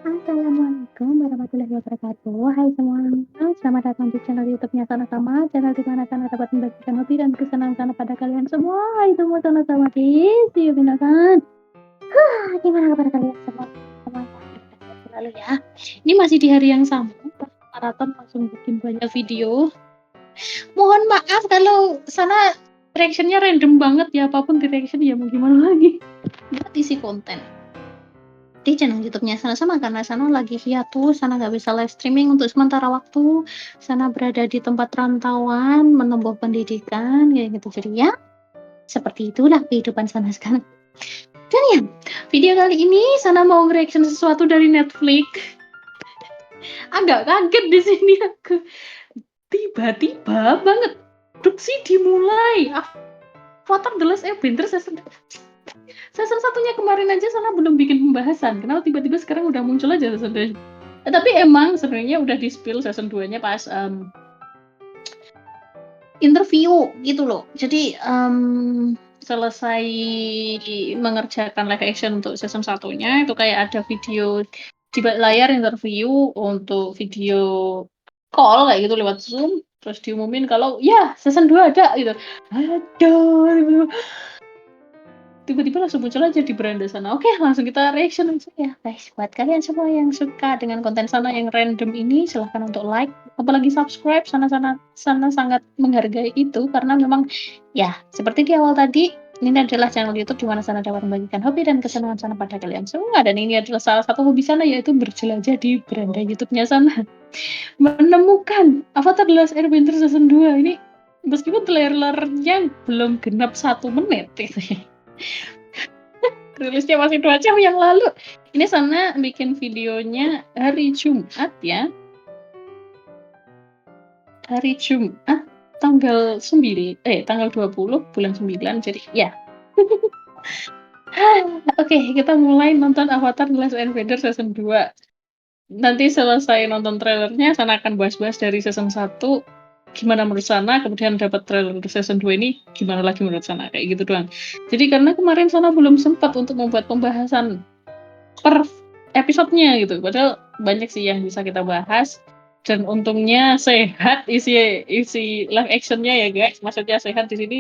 Assalamualaikum warahmatullahi wabarakatuh. Hai semuanya, selamat datang di channel YouTube-nya Sama-Sama, channel di mana Sana dapat membagikan hobi dan kesenangan Sana pada kalian semua. Hai semua sama-sama di see you minasan. Gimana kabar kalian semua? Semuanya selalu ya. Ini masih di hari yang sama, maraton langsung bikin banyak video. Mohon maaf kalau Sana reaction-nya random banget ya, apapun di reaction ya mau gimana lagi. Buat isi konten di channel YouTube-nya Sama-Sama karena Sana lagi hiatus, Sana nggak bisa live streaming untuk sementara waktu. Sana berada di tempat rantauan, menempuh pendidikan, kayak gitu. Jadi ya, seperti itulah kehidupan Sana sekarang. Dan ya, video kali ini Sana mau reaction sesuatu dari Netflix. Agak kaget di sini aku. Tiba-tiba banget produksi dimulai. Avatar The Last Airbender season satunya kemarin aja Sana belum bikin pembahasan. Kenapa tiba-tiba sekarang udah muncul aja season 2? Tapi emang sebenarnya udah di-spill season 2-nya pas interview gitu loh. Jadi selesai mengerjakan live action untuk season 1-nya itu kayak ada video di layar interview untuk video call kayak gitu lewat Zoom, terus diumumin kalau ya season 2 ada gitu. Aduh, tiba-tiba langsung muncul aja di beranda Sana. Oke, langsung kita reaction aja ya guys. Buat kalian semua yang suka dengan konten Sana yang random ini, silahkan untuk like, apalagi subscribe. Sana sangat menghargai itu karena memang ya seperti di awal tadi, ini adalah channel YouTube di mana Sana dapat membagikan hobi dan kesenangan Sana pada kalian semua. Dan ini adalah salah satu hobi Sana, yaitu berjelajah di beranda YouTube-nya Sana. Menemukan Avatar The Last Airbender season 2 ini, meskipun trailernya belum genap 1 menit gitu. Rilisnya masih 2 jam yang lalu. Ini Sana bikin videonya hari Jumat ya. Hari Jumat tanggal 20 bulan 9. Jadi ya. Oke, kita mulai nonton Avatar The Last Airbender season 2. Nanti selesai nonton trailernya, Sana akan bahas-bahas dari season 1 gimana menurut Sana, kemudian dapat trailer season 2 ini gimana lagi menurut Sana, kayak gitu doang. Jadi karena kemarin Sana belum sempat untuk membuat pembahasan per episodenya gitu, padahal banyak sih yang bisa kita bahas, dan untungnya sehat isi live actionnya ya guys. Maksudnya sehat di sini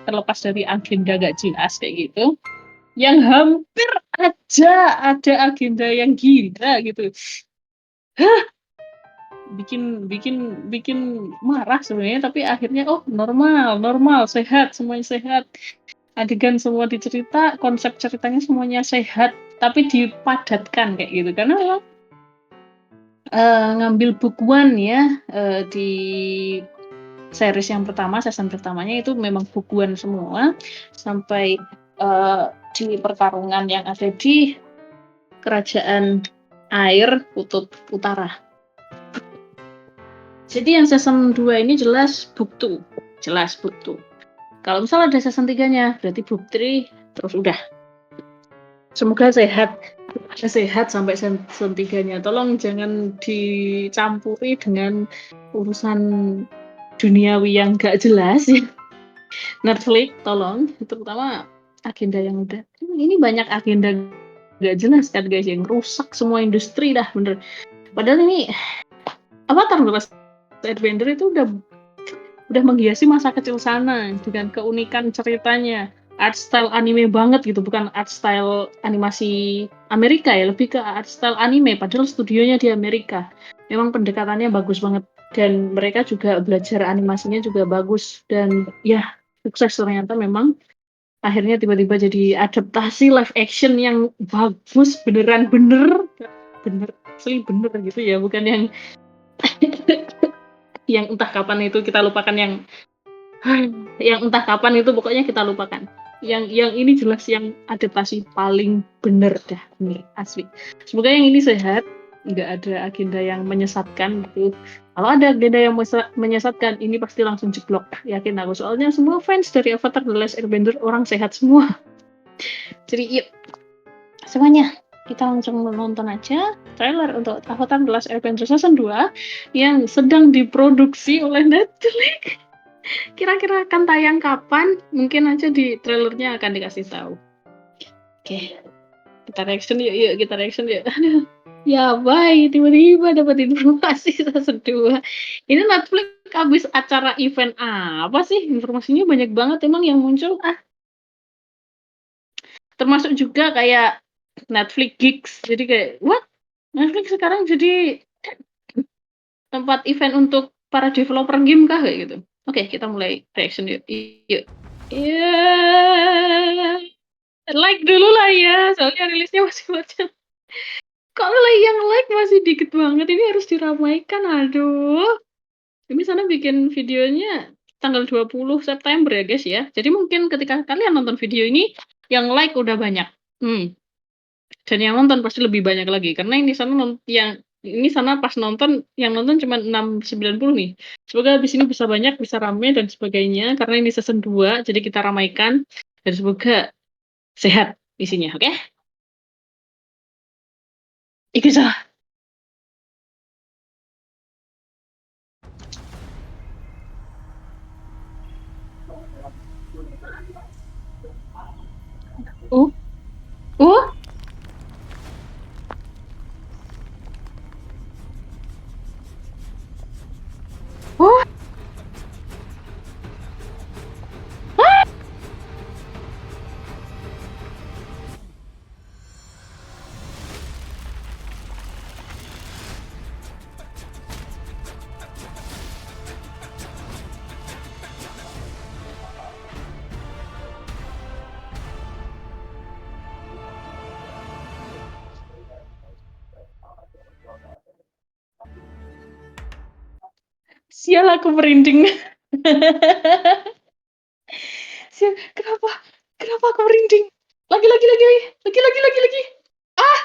terlepas dari agenda gak jelas kayak gitu, yang hampir aja ada agenda yang gila gitu. bikin marah sebenarnya, tapi akhirnya normal, sehat, semuanya sehat, adegan semua dicerita, konsep ceritanya semuanya sehat, tapi dipadatkan kayak gitu karena memang ngambil bukuan ya, di series yang pertama, season pertamanya itu memang bukuan semua sampai di pertarungan yang ada di kerajaan air kutub utara. Jadi yang season 2 ini jelas book 2. Kalau misalnya ada season 3-nya, berarti book 3 terus udah. Semoga sehat sampai season 3-nya. Tolong jangan dicampuri dengan urusan duniawi yang gak jelas ya. Netflix tolong, terutama agenda yang udah. Ini banyak agenda gak jelas kan guys, yang rusak semua industri dah bener. Padahal ini Avatar The Last Airbender itu udah menghiasi masa kecil Sana dengan keunikan ceritanya, art style anime banget gitu, bukan art style animasi Amerika ya, lebih ke art style anime, padahal studionya di Amerika. Memang pendekatannya bagus banget, dan mereka juga belajar animasinya juga bagus, dan ya sukses ternyata. Memang akhirnya tiba-tiba jadi adaptasi live action yang bagus, bener asli bener gitu ya, bukan yang yang entah kapan itu kita lupakan, yang entah kapan itu pokoknya kita lupakan. Yang ini jelas yang adaptasi paling bener dah, bener asli. Semoga yang ini sehat, nggak ada agenda yang menyesatkan gitu. Kalau ada agenda yang menyesatkan, ini pasti langsung jeblok, yakin aku. Soalnya semua fans dari Avatar The Last Airbender orang sehat semua. Jadi yuk semuanya, kita langsung menonton aja trailer untuk Avatar The Last Airbender season 2 yang sedang diproduksi oleh Netflix. Kira-kira akan tayang kapan? Mungkin aja di trailernya akan dikasih tahu. Oke, kita reaction yuk. Ya baik, tiba-tiba dapat informasi season 2. Ini Netflix habis acara event apa sih? Informasinya banyak banget emang yang muncul. Termasuk juga kayak Netflix Gigs. Jadi kayak, what? Netflix sekarang jadi tempat event untuk para developer game kah kayak gitu. Oke, kita mulai reaction yuk. Yuk. Ya, like dulu lah ya, soalnya rilisnya masih macam. Kok yang like masih dikit banget, ini harus diramaikan, aduh. Ini sana bikin videonya tanggal 20 September ya guys ya. Jadi mungkin ketika kalian nonton video ini, yang like udah banyak. Dan yang nonton pasti lebih banyak lagi. Karena ini sana ini sana pas nonton, yang nonton cuma 690 nih. Semoga habis ini bisa banyak, bisa rame dan sebagainya. Karena ini season 2, jadi kita ramaikan. Dan semoga sehat isinya, oke? Ikut salah. Oh, oh, oh. Sial aku merinding. Sial, kenapa? Kenapa aku merinding? Lagi. Ah!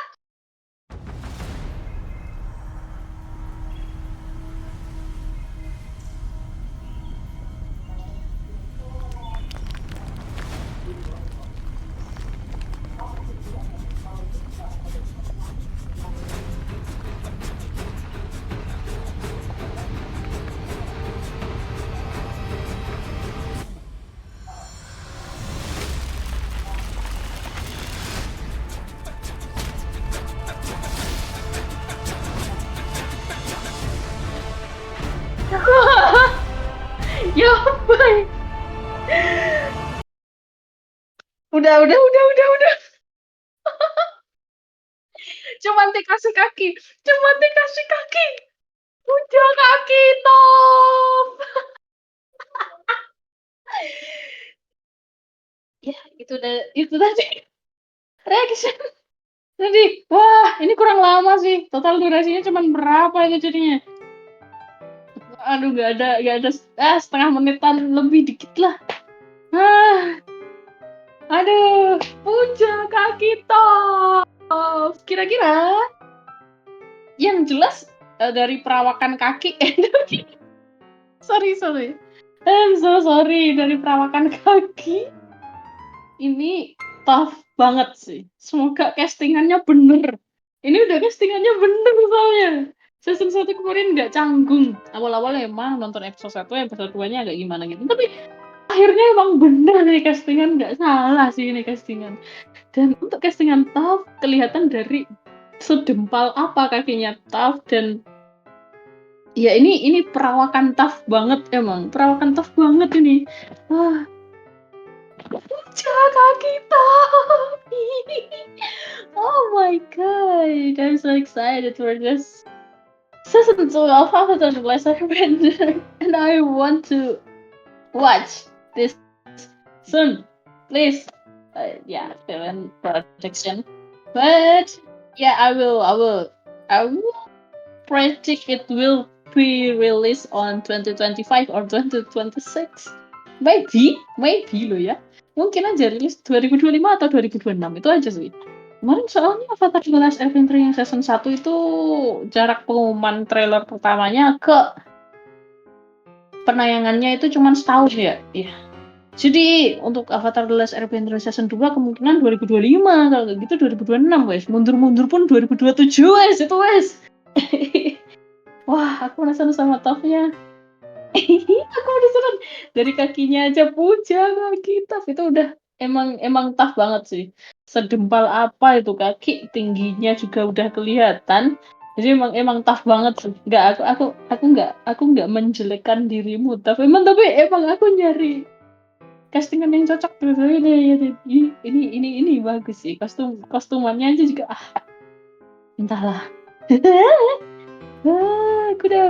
Ya ampun. Udah. Cuman dikasih kaki. Udah kaki top. Ya, itu tadi reaction tadi. Wah, ini kurang lama sih. Total durasinya cuma berapa itu jadinya? Aduh, nggak ada setengah menitan lebih dikit lah. Ah, aduh, puja kaki top. Kira-kira yang jelas dari perawakan kaki. Sorry. I'm so sorry, dari perawakan kaki. Ini tough banget sih. Semoga castingannya bener. Ini udah castingannya bener soalnya. Season 1 kemarin nggak canggung. Awal-awal emang nonton episode 1, episode 2-nya agak gimana gitu. Tapi akhirnya emang bener nih castingan. Nggak salah sih ini castingan. Dan untuk castingan tough, kelihatan dari sedempal apa kakinya tough. Dan ya ini perawakan tough banget emang. Perawakan tough banget ini. Wah, jaga kita. Oh my god, I'm so excited for this season 2 of Avatar The Last Airbender, and I want to watch this soon. Please, yeah, fill in protection. But yeah, I will predict it will be released on 2025 or 2026. Maybe loh ya. Mungkin aja rilis 2025 atau 2026, itu aja sih. Kemarin soalnya Avatar The Last Airbender yang season 1 itu jarak pengumuman trailer pertamanya ke penayangannya itu cuma setahun ya. Iya. Jadi untuk Avatar The Last Airbender season 2 kemungkinan 2025, kalau nggak gitu 2026 wes. Mundur-mundur pun 2027 wes, itu wes. Wah, aku penasaran sama Toph-nya. Aku udah seneng. Dari kakinya aja puja kaki Toph itu udah emang tough banget sih. Sedempal apa itu kaki, tingginya juga udah kelihatan. Jadi emang tough banget sih. Nggak, aku nggak menjelekkan dirimu, tapi emang aku nyari castingan yang cocok gitu. Ini bagus sih. Kostumannya aja juga entahlah. Aku udah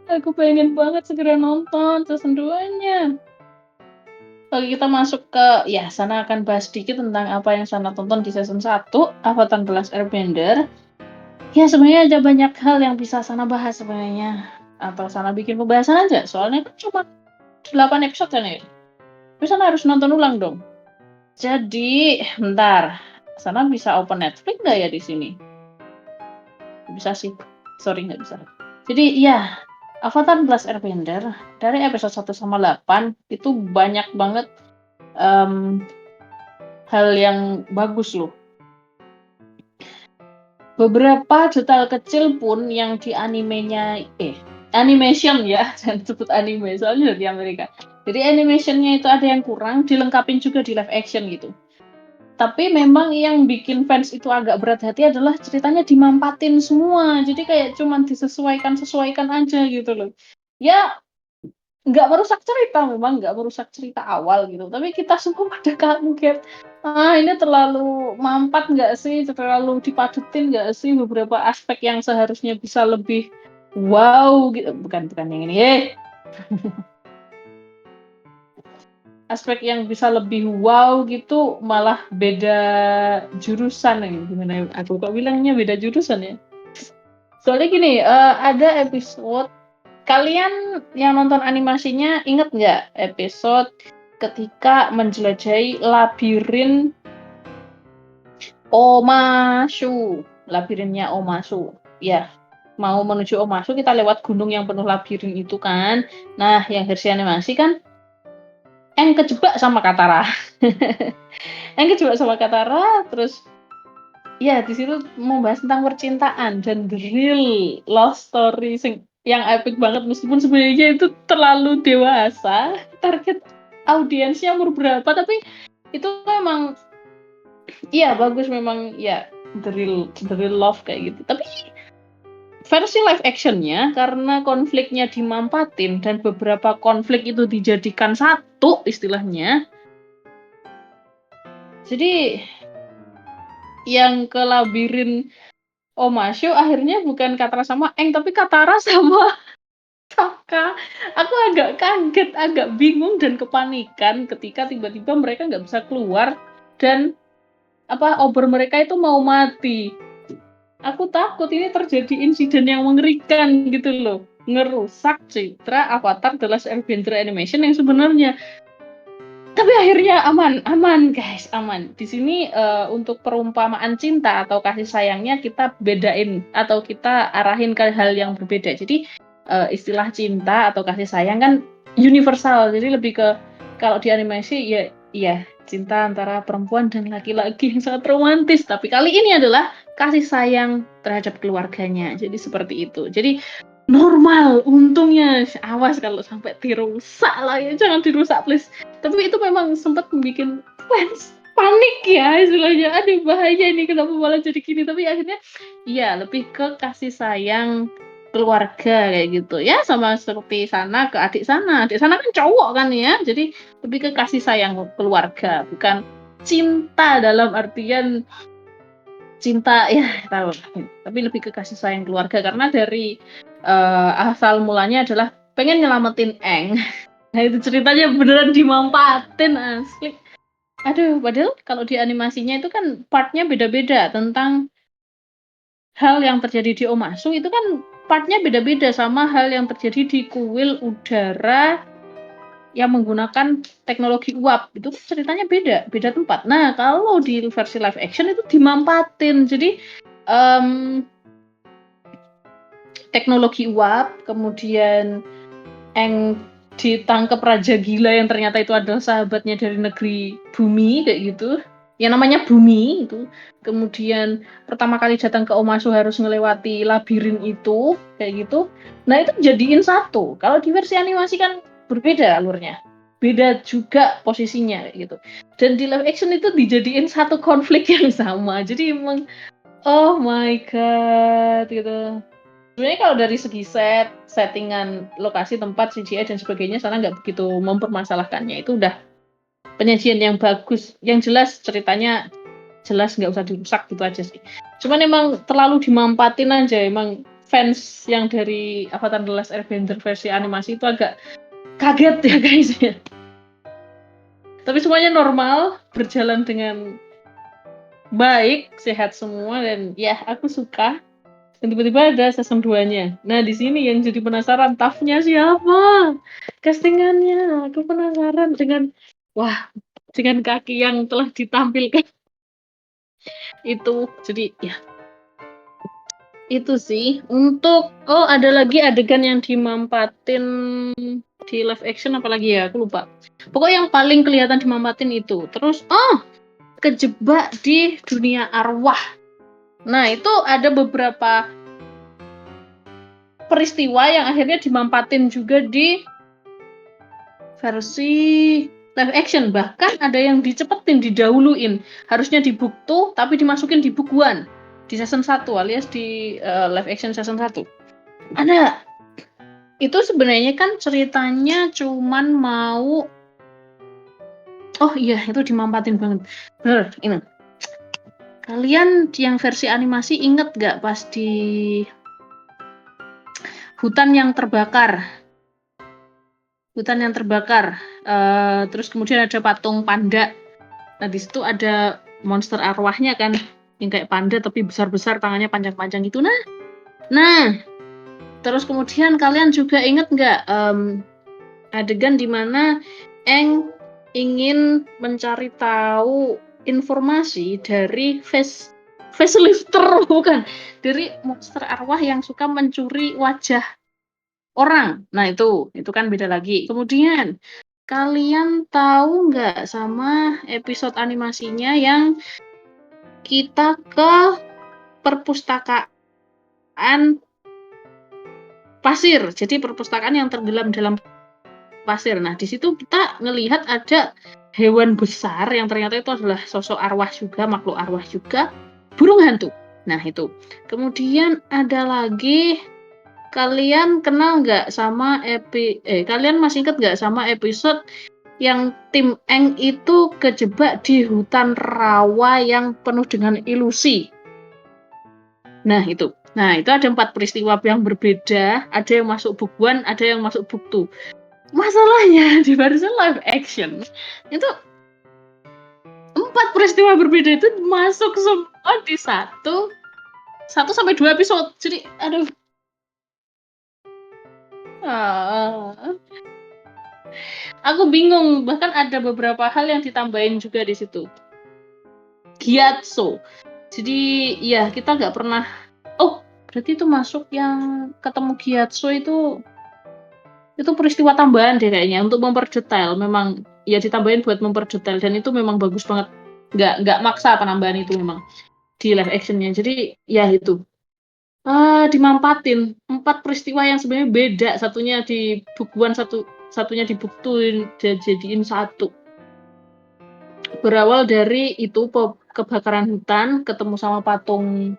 aku pengen banget segera nonton season 2-nya. Oke, kita masuk ke, ya, Sana akan bahas sedikit tentang apa yang Sana tonton di season 1, Avatar The Last Airbender. Ya, sebenarnya ada banyak hal yang bisa Sana bahas sebenarnya. Atau Sana bikin pembahasan aja, soalnya kan cuma 8 episode kan ya. Tapi Sana harus nonton ulang dong. Jadi, bentar. Sana bisa open Netflix nggak ya di sini? Bisa sih. Sorry, nggak bisa. Jadi, ya, Avatar The Last Airbender, dari episode 1 sama 8, itu banyak banget hal yang bagus loh. Beberapa detail kecil pun yang di animenya, animation ya, jangan sebut anime, soalnya dari Amerika. Jadi animationnya itu ada yang kurang, dilengkapin juga di live action gitu. Tapi memang yang bikin fans itu agak berat hati adalah ceritanya dimampatin semua. Jadi kayak cuman disesuaikan aja gitu loh. Ya, nggak merusak cerita, memang nggak merusak cerita awal gitu. Tapi kita semua pada kaget. Ini terlalu mampat nggak sih? Terlalu dipadetin nggak sih beberapa aspek yang seharusnya bisa lebih wow gitu. Bukan yang ini. Aspek yang bisa lebih wow gitu malah beda jurusan nih. Gimana aku kok bilangnya beda jurusan ya? Soalnya gini, ada episode, kalian yang nonton animasinya inget nggak episode ketika menjelajahi labirin Omashu, labirinnya Omashu. Ya, mau menuju Omashu kita lewat gunung yang penuh labirin itu kan. Nah, yang versi animasi kan Eng kejebak sama Katara. Eng kejebak sama Katara, terus ya di situ membahas tentang percintaan dan the real love story yang epic banget, meskipun sebenarnya itu terlalu dewasa. Target audiensnya umur berapa, tapi itu memang iya bagus memang ya, the real love kayak gitu. Tapi versi live actionnya karena konfliknya dimampatin dan beberapa konflik itu dijadikan satu istilahnya. Jadi yang ke labirin Omashu akhirnya bukan Katara sama Eng, tapi Katara sama Sokka. Aku agak kaget, agak bingung dan kepanikan ketika tiba-tiba mereka nggak bisa keluar dan obor mereka itu mau mati. Aku takut ini terjadi insiden yang mengerikan gitu loh, ngerusak citra Avatar The Last Airbender animation yang sebenarnya. Tapi akhirnya aman guys, aman. Di sini untuk perumpamaan cinta atau kasih sayangnya kita bedain atau kita arahin ke hal yang berbeda. Jadi istilah cinta atau kasih sayang kan universal. Jadi lebih ke, kalau di animasi ya cinta antara perempuan dan laki-laki yang sangat romantis. Tapi kali ini adalah kasih sayang terhadap keluarganya. Jadi seperti itu. Jadi normal, untungnya. Awas kalau sampai dirusak lah ya, jangan dirusak please. Tapi itu memang sempat membuat fans panik ya istilahnya. Aduh bahaya ini, kenapa malah jadi gini. Tapi akhirnya ya lebih ke kasih sayang keluarga kayak gitu ya, sama seperti Sana ke adik Sana. Adik Sana kan cowok kan ya, jadi lebih ke kasih sayang keluarga, bukan cinta dalam artian cinta ya tahu, tapi lebih ke kasih sayang keluarga karena dari asal mulanya adalah pengen nyelamatin Eng. Nah itu ceritanya beneran dimampatin asli. Aduh, padahal kalau di animasinya itu kan partnya beda-beda tentang hal yang terjadi di Omashu, itu kan partnya beda-beda sama hal yang terjadi di kuil udara yang menggunakan teknologi uap. Itu kan ceritanya beda tempat. Nah, kalau di versi live action itu dimampatin. Jadi teknologi uap, kemudian Eng ditangkap raja gila yang ternyata itu adalah sahabatnya dari negeri bumi kayak gitu. Yang namanya bumi itu. Kemudian pertama kali datang ke Omashu harus melewati labirin itu kayak gitu. Nah, itu jadiin satu. Kalau di versi animasi kan berbeda alurnya. beda juga posisinya kayak gitu. Dan di live action itu dijadiin satu konflik yang sama. Jadi emang oh my god gitu. Sebenarnya kalau dari segi settingan, lokasi, tempat, CGI dan sebagainya sana nggak begitu mempermasalahkannya. Itu udah penyajian yang bagus, yang jelas ceritanya jelas nggak usah dirusak gitu aja sih. Cuman emang terlalu dimampatin aja. Emang fans yang dari Avatar The Last Airbender versi animasi itu agak kaget ya guys ya. Tapi semuanya normal, berjalan dengan baik, sehat semua dan ya aku suka. Dan tiba-tiba ada season 2-nya. Nah, di sini yang jadi penasaran Toph-nya siapa? Castingannya. Aku penasaran dengan dengan kaki yang telah ditampilkan itu. Jadi ya itu sih. Untuk ada lagi adegan yang dimampatin di live action apalagi ya, aku lupa. Pokoknya yang paling kelihatan dimampatin itu. Terus kejebak di dunia arwah. Nah, itu ada beberapa peristiwa yang akhirnya dimampatin juga di versi live action. Bahkan ada yang dicepetin, didahuluin. Harusnya di book 2, tapi dimasukin di book 1. Di season 1, alias di live action season 1. Ada. Itu sebenarnya kan ceritanya cuman mau... Oh iya, itu dimampatin banget. Bener, ini. Kalian yang versi animasi inget gak pas di hutan yang terbakar? Hutan yang terbakar. Terus kemudian ada patung panda. Nah, di situ ada monster arwahnya kan, yang kayak panda tapi besar-besar, tangannya panjang-panjang gitu. Nah, terus kemudian kalian juga inget nggak adegan dimana Aang ingin mencari tahu informasi dari facelifter, bukan, dari monster arwah yang suka mencuri wajah orang. Nah, itu kan beda lagi. Kemudian kalian tahu nggak sama episode animasinya yang kita ke perpustakaan pasir. Jadi perpustakaan yang tenggelam dalam pasir. Nah, di situ kita ngelihat ada hewan besar yang ternyata itu adalah sosok arwah juga, makhluk arwah juga, burung hantu. Nah, itu. Kemudian ada lagi, kalian kenal nggak sama kalian masih ingat nggak sama episode yang tim Aang itu kejebak di hutan rawa yang penuh dengan ilusi? Nah, itu. Nah, itu ada 4 peristiwa yang berbeda. Ada yang masuk book 1, ada yang masuk book 2. Masalahnya di versi live action, itu 4 peristiwa berbeda itu masuk semua di 1-2 episode. Jadi, aduh. Aku bingung. Bahkan ada beberapa hal yang ditambahin juga di situ. Gyatso. Jadi, ya kita nggak pernah... Oh, berarti itu masuk yang ketemu Gyatso itu peristiwa tambahan deh kayaknya untuk memperdetail. Memang ya ditambahin buat memperdetail dan itu memang bagus banget. Nggak maksa penambahan itu memang di live actionnya. Jadi ya itu dimampatin 4 peristiwa yang sebenarnya beda. Satunya di book 1, satunya di book 2 jadiin satu. Berawal dari itu kebakaran hutan, ketemu sama patung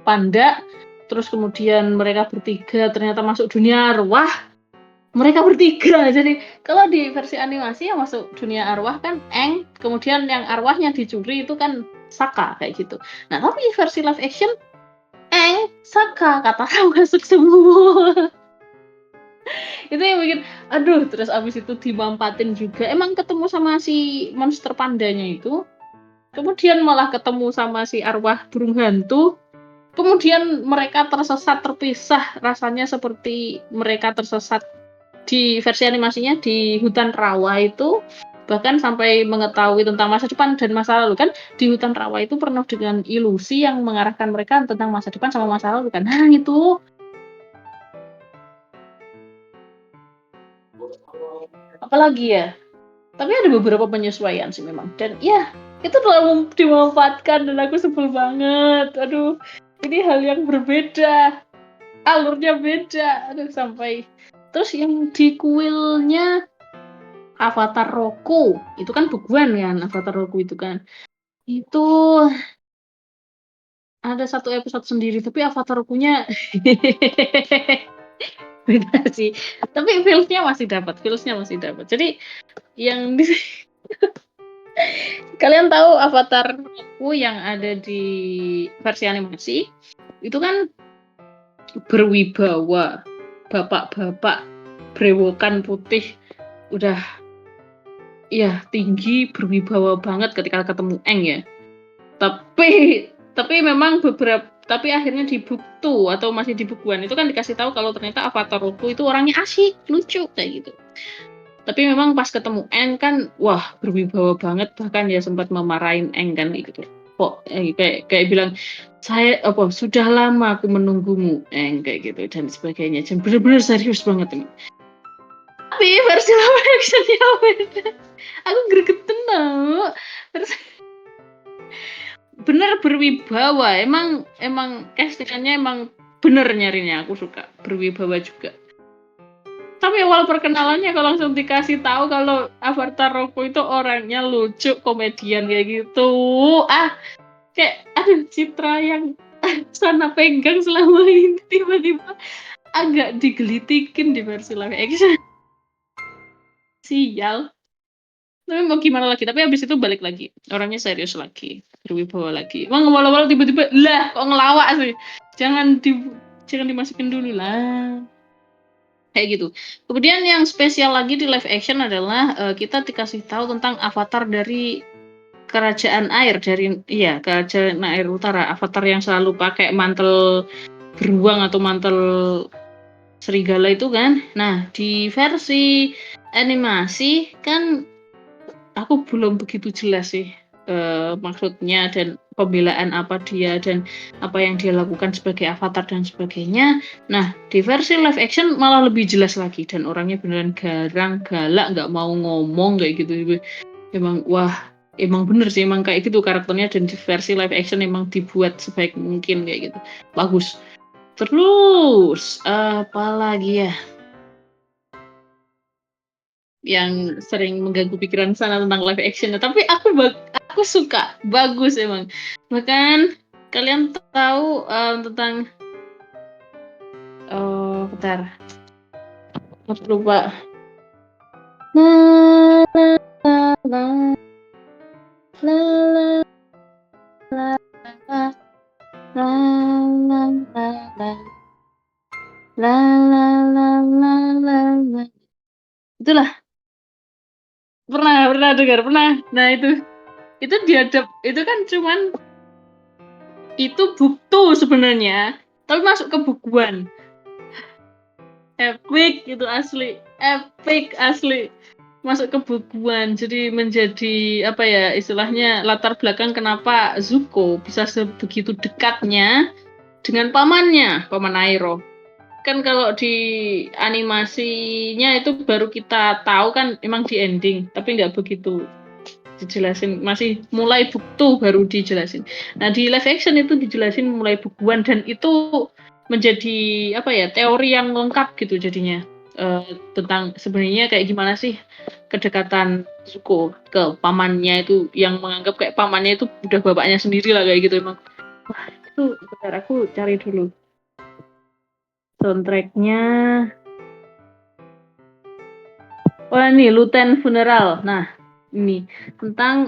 panda, terus kemudian mereka bertiga ternyata masuk dunia arwah. Mereka bertiga. Jadi kalau di versi animasi yang masuk dunia arwah kan Aang, kemudian yang arwahnya dicuri itu kan Sokka kayak gitu. Nah, tapi versi live action Aang, Sokka, katakan masuk semua. Itu yang bikin aduh, terus abis itu dimampatin juga. Emang ketemu sama si monster pandanya itu. Kemudian malah ketemu sama si arwah burung hantu. Kemudian mereka tersesat, terpisah. Rasanya seperti mereka tersesat di versi animasinya di hutan rawa itu, bahkan sampai mengetahui tentang masa depan dan masa lalu. Kan di hutan rawa itu penuh dengan ilusi yang mengarahkan mereka tentang masa depan sama masa lalu kan. Nah, itu apalagi ya, tapi ada beberapa penyesuaian sih memang, dan ya itu terlalu dimanfaatkan dan aku sebel banget. Aduh, ini hal yang berbeda, alurnya beda. Aduh, sampai terus yang di kuilnya Avatar Roku. Itu kan bukuan kan, Avatar Roku itu kan. Itu ada satu episode sendiri, tapi Avatar Roku-nya beda sih. Tapi feels-nya masih dapat. Jadi yang di kalian tahu Avatar Roku yang ada di versi animasi itu kan berwibawa, bapak-bapak brewokan putih, udah ya tinggi, berwibawa banget ketika ketemu Aang ya. Tapi memang tapi akhirnya di book 2 atau masih di bukuan itu kan dikasih tahu kalau ternyata Avatar Roku itu orangnya asik, lucu kayak gitu. Tapi memang pas ketemu Aang kan wah berwibawa banget, bahkan dia sempat memarahin Aang kan gitu. Kok kayak bilang saya sudah lama aku menunggumu Aang kayak gitu dan sebagainya. Dan benar-benar serius banget ini. Tapi versi live actionnya beda. Aku gregetan tau. Bener berwibawa, emang castingannya emang bener nyarinya, aku suka berwibawa juga. Tapi awal perkenalannya kalau langsung dikasih tahu kalau Avatar Roku itu orangnya lucu, komedian kayak gitu. Kayak aduh, citra yang sana pegang selama ini tiba-tiba agak digelitikin di versi live action. Sial. Tapi mau gimana lagi, tapi habis itu balik lagi orangnya serius lagi, berwibawa lagi. Emang awal-awal tiba-tiba lah kok ngelawak sih, jangan dimasukin dulu lah kayak gitu. Kemudian yang spesial lagi di live action adalah kita dikasih tahu tentang avatar dari kerajaan air, kerajaan air utara, avatar yang selalu pakai mantel beruang atau mantel serigala itu kan. Nah di versi animasi kan aku belum begitu jelas sih maksudnya dan pembelaan apa dia dan apa yang dia lakukan sebagai avatar dan sebagainya. Nah, di versi live action malah lebih jelas lagi dan orangnya beneran garang, galak, nggak mau ngomong kayak gitu. Emang bener sih, emang kayak gitu karakternya dan di versi live action emang dibuat sebaik mungkin kayak gitu. Bagus. Terus, apa lagi ya? Yang sering mengganggu pikiran sana tentang live actionnya, tapi aku suka, bagus emang. Bahkan kalian tahu tentang bentar, aku lupa. La la la la la la la la la la la la la la la la la. Itulah, pernah dengar, pernah. Nah itu diadap, itu kan cuman itu buktu sebenarnya, tapi masuk ke bukuan. Epic itu asli, epic asli, masuk ke bukuan, jadi menjadi apa ya istilahnya latar belakang kenapa Zuko bisa sebegitu dekatnya dengan paman Airo. Kan kalau di animasinya itu baru kita tahu kan emang di ending, tapi nggak begitu dijelasin, masih mulai buktu baru dijelasin. Nah di live action itu dijelasin mulai bukuan dan itu menjadi apa ya teori yang lengkap gitu jadinya tentang sebenarnya kayak gimana sih kedekatan Zuko ke pamannya itu yang menganggap kayak pamannya itu udah bapaknya sendiri lah kayak gitu emang. Wah itu bentar aku cari dulu soundtracknya. Wah ini Luten Funeral. Nah ini tentang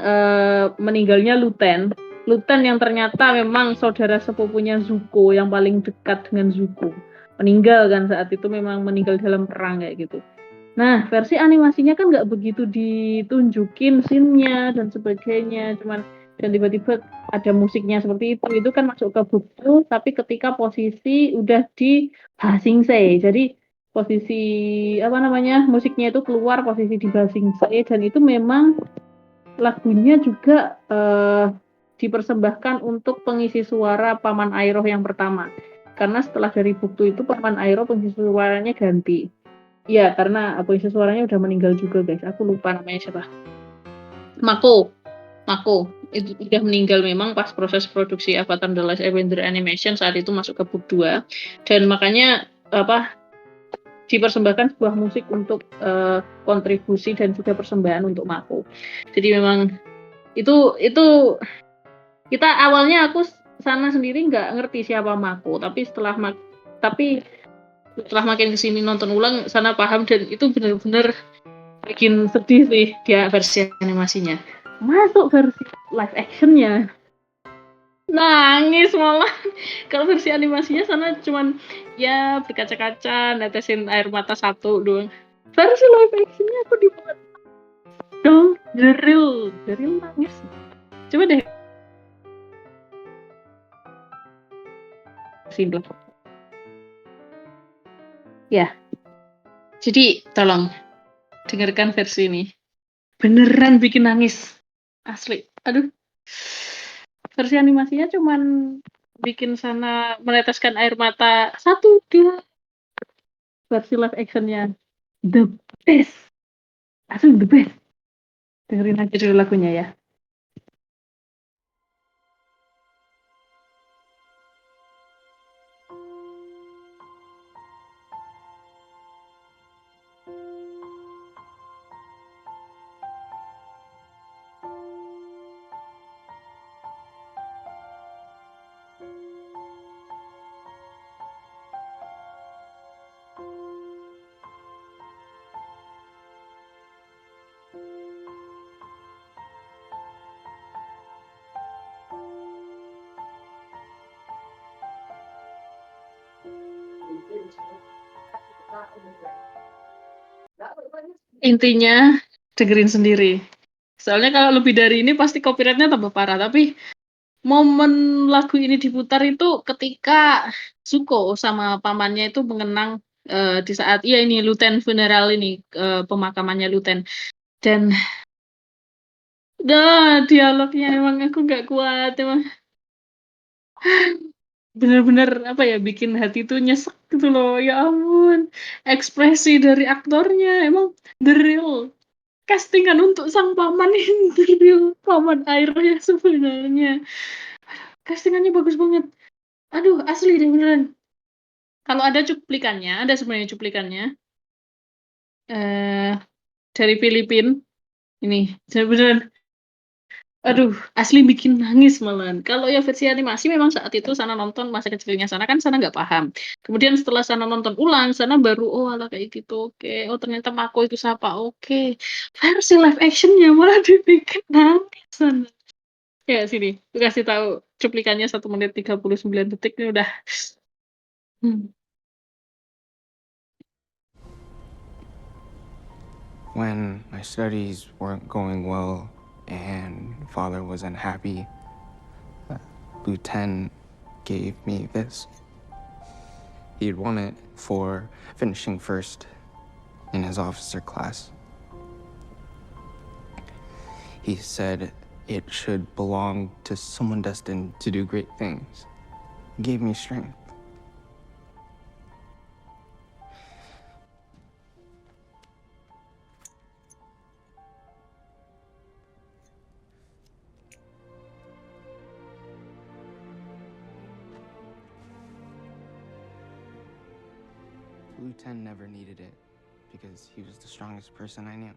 meninggalnya Luten yang ternyata memang saudara sepupunya Zuko yang paling dekat dengan Zuko, meninggal kan saat itu, memang meninggal dalam perang kayak gitu. Nah versi animasinya kan nggak begitu ditunjukin scene-nya dan sebagainya, dan tiba-tiba ada musiknya seperti itu kan masuk ke buku, tapi ketika posisi udah di Ba Sing Se, jadi posisi apa namanya musiknya itu keluar posisi di Ba Sing Se, dan itu memang lagunya juga dipersembahkan untuk pengisi suara Paman Airo yang pertama, karena setelah dari buktu itu Paman Airo pengisi suaranya ganti ya, karena pengisi suaranya udah meninggal juga guys, aku lupa namanya siapa. Mako itu udah meninggal memang pas proses produksi Avatar The Last Airbender animation, saat itu masuk ke book 2 dan makanya apa dipersembahkan sebuah musik untuk kontribusi dan juga persembahan untuk Mako. Jadi memang itu kita awalnya aku sana sendiri nggak ngerti siapa Mako, tapi setelah makin kesini nonton ulang sana paham, dan itu benar-benar bikin sedih sih dia versi animasinya. Masuk versi live actionnya nangis malah. Kalau versi animasinya sana cuman ya berkaca-kaca netesin air mata satu doang. Versi live actionnya aku dibuat dong Jeril nangis. Coba deh sini ya. Jadi tolong dengarkan versi ini. Beneran bikin nangis. Asli. Aduh. Versi animasinya cuman bikin sana meneteskan air mata satu dia. Versi live actionnya the best. Asli the best. Dengerin aja dulu lagunya ya. Intinya dengerin sendiri. Soalnya kalau lebih dari ini pasti copyrightnya tambah parah. Tapi momen lagu ini diputar itu ketika Zuko sama pamannya itu mengenang di saat ini Luten funeral ini, pemakamannya Luten. Dan dialognya emang aku nggak kuat emang. Bener-bener apa ya, bikin hati tuh nyesek gitu loh. Ya ampun, ekspresi dari aktornya emang the real castingan untuk sang paman ini, the real paman airnya sebenarnya. Castingannya bagus banget. Aduh, asli deh beneran. Kalau ada cuplikannya, ada sebenarnya cuplikannya eh dari Filipina ini. Saya beneran, aduh, asli bikin nangis malahan. Kalau ya versi animasi memang saat itu Sana nonton masa kecilnya Sana kan Sana nggak paham. Kemudian setelah Sana nonton ulang, Sana baru oh alah kayak gitu. Oke, oh ternyata Mako itu siapa. Oke, versi live actionnya malah dibikin nangis Sana. Ya sini, aku kasih tahu cuplikannya 1 menit 39 detik ini udah. Hmm. When my studies weren't going well and father was unhappy, Lieutenant gave me this. He'd won it for finishing first in his officer class. He said it should belong to someone destined to do great things. He gave me strength. Lieutenant never needed it because he was the strongest person I knew.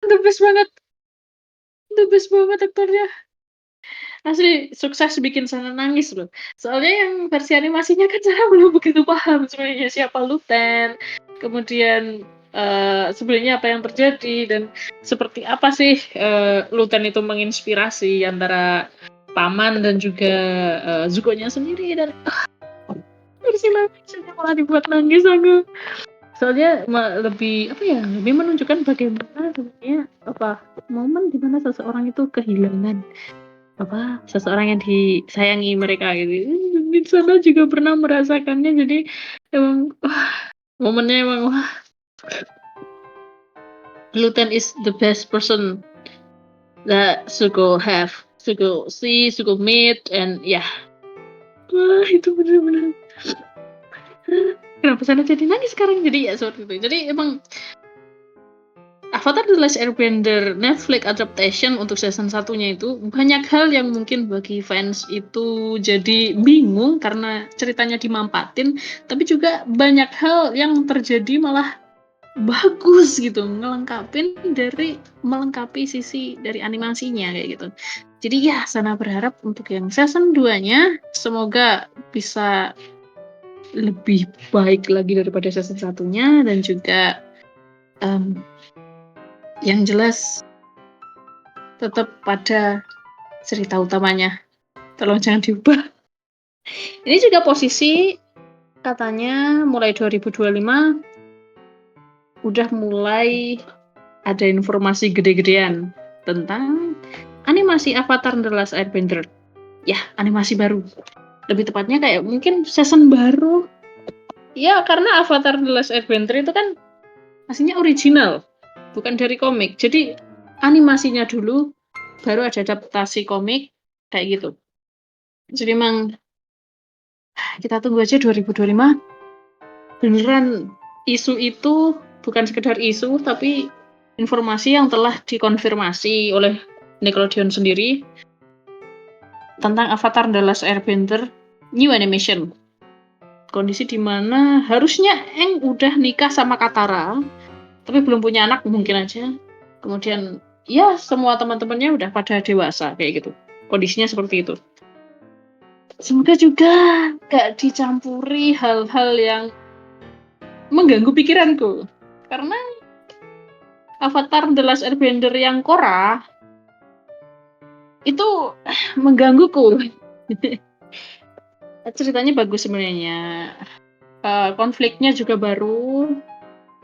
The best banget. The best banget aktornya. Asli sukses bikin Sana nangis loh. Soalnya yang versi animasinya kan Sana belum begitu paham sebenarnya siapa Luten. Kemudian sebenarnya apa yang terjadi dan seperti apa sih Luten itu menginspirasi antara paman dan juga Zuko-nya sendiri, dan versi live actionnya malah dibuat nangis aku. Soalnya lebih apa ya, lebih menunjukkan bagaimana sebenarnya momen dimana seseorang itu kehilangan seseorang yang disayangi mereka gitu. Di sana juga pernah merasakannya, jadi emang momennya emang Luten is the best person that Suko have, Suko see, Suko meet, and itu bener-bener kenapa sana jadi nangis sekarang, jadi ya seperti itu. Jadi emang Avatar The Last Airbender Netflix adaptation untuk season satunya itu banyak hal yang mungkin bagi fans itu jadi bingung karena ceritanya dimampatin, tapi juga banyak hal yang terjadi malah bagus gitu, melengkapi sisi dari animasinya kayak gitu. Jadi ya, Sana berharap untuk yang season 2-nya semoga bisa lebih baik lagi daripada season satunya, dan juga yang jelas tetap pada cerita utamanya. Tolong jangan diubah. Ini juga posisi katanya mulai 2025 udah mulai ada informasi gede-gedean tentang animasi Avatar The Last Airbender. Ya, animasi baru. Lebih tepatnya kayak mungkin season baru. Ya, karena Avatar The Last Airbender itu kan aslinya original, bukan dari komik. Jadi animasinya dulu, baru ada adaptasi komik, kayak gitu. Jadi emang kita tunggu aja 2025 beneran isu itu bukan sekedar isu, tapi informasi yang telah dikonfirmasi oleh Nickelodeon sendiri tentang Avatar The Last Airbender new animation. Kondisi dimana harusnya Aang udah nikah sama Katara, tapi belum punya anak mungkin aja. Kemudian ya semua teman-temannya udah pada dewasa kayak gitu. Kondisinya seperti itu. Semoga juga gak dicampuri hal-hal yang mengganggu pikiranku. Karena Avatar The Last Airbender yang Korra itu menggangguku. Ceritanya bagus sebenarnya. Konfliknya juga baru,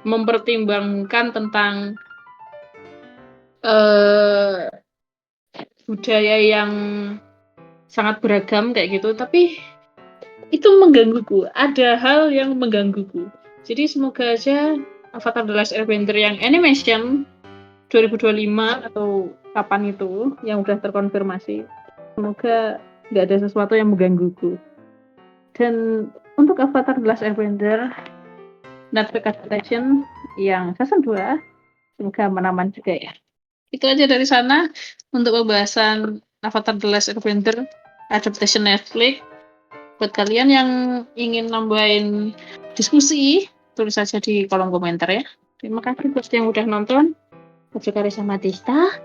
mempertimbangkan tentang budaya yang sangat beragam kayak gitu, tapi itu menggangguku. Ada hal yang menggangguku. Jadi semoga aja Avatar The Last Airbender yang animation 2025 atau kapan itu yang udah terkonfirmasi, semoga nggak ada sesuatu yang menggangguku. Dan untuk Avatar The Last Airbender Netflix adaptation yang season 2 semoga menaman juga ya. Itu aja dari sana untuk pembahasan Avatar The Last Airbender adaptation Netflix. Buat kalian yang ingin nambahin diskusi, tulis saja di kolom komentar ya. Terima kasih buat yang udah nonton. Baju Karisa Matista,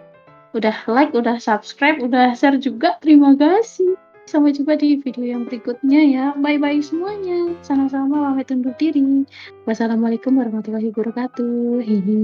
udah like, udah subscribe, udah share juga. Terima kasih. Sampai jumpa di video yang berikutnya ya. Bye-bye semuanya. Sama-sama pamit undur diri. Wassalamualaikum warahmatullahi wabarakatuh. Hihi.